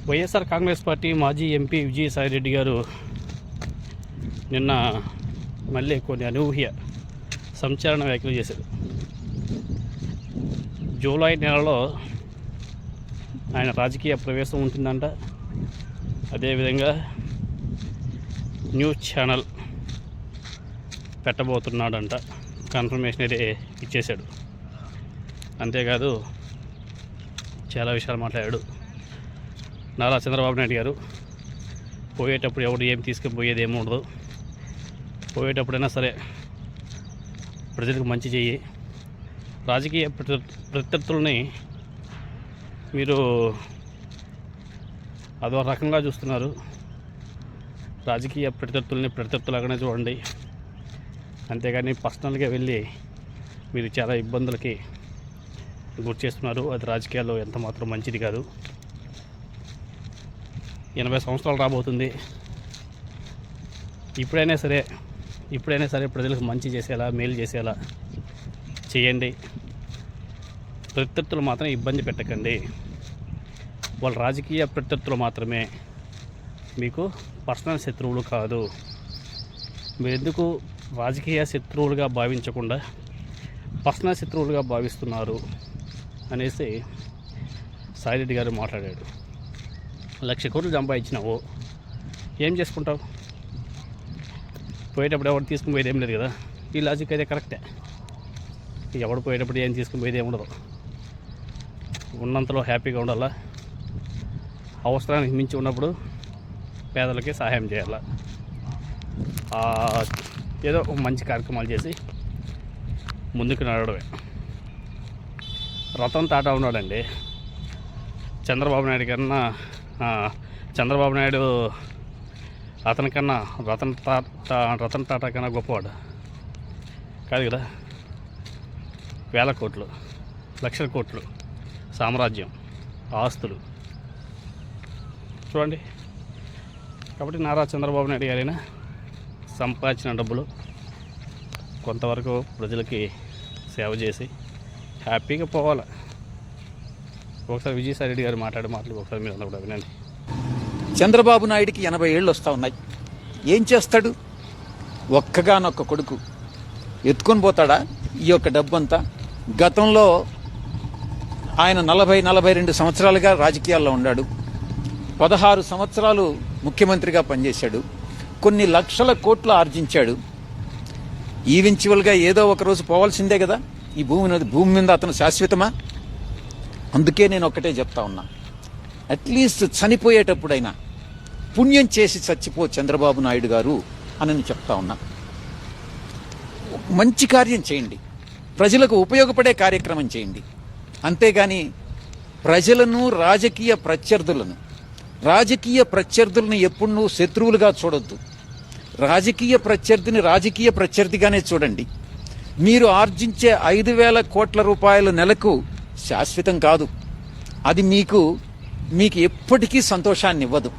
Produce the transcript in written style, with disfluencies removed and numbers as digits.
YSR Congress party మాజీ MP Vijayasai Reddy గారు నిన్న మళ్ళీ కొన్ని అనూహ్య సంచలన వ్యాఖ్యలు చేశారు. జూలై నెలలో ఆయన రాజకీయ ప్రవేశం ఉంటుందంట. అదేవిధంగా న్యూస్ ఛానల్ పెట్టబోతున్నాడంట. కన్ఫర్మేషన్ అయితే ఇచ్చేశాడు. అంతేకాదు చాలా విషయాలు మాట్లాడాడు. నారా చంద్రబాబు నాయుడు గారు పోయేటప్పుడు ఎవరు ఏం తీసుకుపోయేది ఏమి ఉండదు. పోయేటప్పుడైనా సరే ప్రజలకు మంచి చెయ్యి. రాజకీయ ప్రత్యర్థుల్ని మీరు అదో రకంగా చూస్తున్నారు. రాజకీయ ప్రత్యర్థులాగానే చూడండి. అంతేగాని పర్సనల్గా వెళ్ళి మీరు చాలా ఇబ్బందులకి గురి చేస్తున్నారు. అది రాజకీయాల్లో ఎంత మాత్రం మంచిది కాదు. 80 సంవత్సరాలు రాబోతుంది. ఇప్పుడైనా సరే ప్రజలకు మంచి చేసేలా, మేలు చేసేలా చేయండి. ప్రత్యర్థులు మాత్రం ఇబ్బంది పెట్టకండి. వాళ్ళ రాజకీయ ప్రత్యర్థులు మాత్రమే, మీకు పర్సనల్ శత్రువులు కాదు. మీరు ఎందుకు రాజకీయ శత్రువులుగా భావించకుండా పర్సనల్ శత్రువులుగా భావిస్తున్నారు అనేసి సాయిరెడ్డి గారు మాట్లాడాడు. 1,00,000 కోట్లు సంపాదించినావు, ఏం చేసుకుంటావు? పోయేటప్పుడు ఎవరు తీసుకుని పోయేది ఏం లేదు కదా. ఈ లాజిక్ అయితే కరెక్టే. ఎవడు పోయేటప్పుడు ఏం తీసుకుని పోయేది ఏమి ఉండదు. ఉన్నంతలో హ్యాపీగా ఉండాలా. అవసరానికి మించి ఉన్నప్పుడు పేదలకి సహాయం చేయాలా. ఏదో మంచి కార్యక్రమాలు చేసి ముందుకు నడవడమే. రతన్ టాటా ఉన్నాడండి. చంద్రబాబు నాయుడు అతనికన్నా రతన్ టాటా కన్నా గొప్పవాడు కాదు కదా. 1,000 కోట్లు, 1,00,000 కోట్లు సామ్రాజ్యం, ఆస్తులు చూడండి. కాబట్టి నారా చంద్రబాబు నాయుడు గారైనా సంపాదించిన డబ్బులు కొంతవరకు ప్రజలకి సేవ చేసి హ్యాపీగా పోవాలి. ఒకసారి విజయసాయిరెడ్డి గారు మాట్లాడే మాటలు ఒకసారి మీరు అందరూ కూడా వినండి. చంద్రబాబు నాయుడికి 80 ఏళ్ళు వస్తూ ఉన్నాయి. ఏం చేస్తాడు? ఒక్కగానొక్క కొడుకు ఎత్తుకొని పోతాడా ఈ యొక్క డబ్బంతా? గతంలో ఆయన 40-42 సంవత్సరాలుగా రాజకీయాల్లో ఉన్నాడు. 16 సంవత్సరాలు ముఖ్యమంత్రిగా పనిచేశాడు. కొన్ని లక్షల కోట్లు ఆర్జించాడు. ఈవెన్చువల్గా ఏదో ఒక రోజు పోవాల్సిందే కదా. ఈ భూమి మీద అతను శాశ్వతమా? అందుకే నేను ఒక్కటే చెప్తా ఉన్నా, అట్లీస్ట్ చనిపోయేటప్పుడైనా పుణ్యం చేసి చచ్చిపో చంద్రబాబు నాయుడు గారు అని నేను చెప్తా ఉన్నా. మంచి కార్యం చేయండి, ప్రజలకు ఉపయోగపడే కార్యక్రమం చేయండి. అంతేగాని ప్రజలను రాజకీయ ప్రత్యర్థులను ఎప్పుడు నువ్వు శత్రువులుగా చూడొద్దు. రాజకీయ ప్రత్యర్థిగానే చూడండి. మీరు ఆర్జించే 5,000 కోట్ల రూపాయల నెలకు శాశ్వతం కాదు. అది మీకు ఎప్పటికీ సంతోషాన్ని ఇవ్వదు.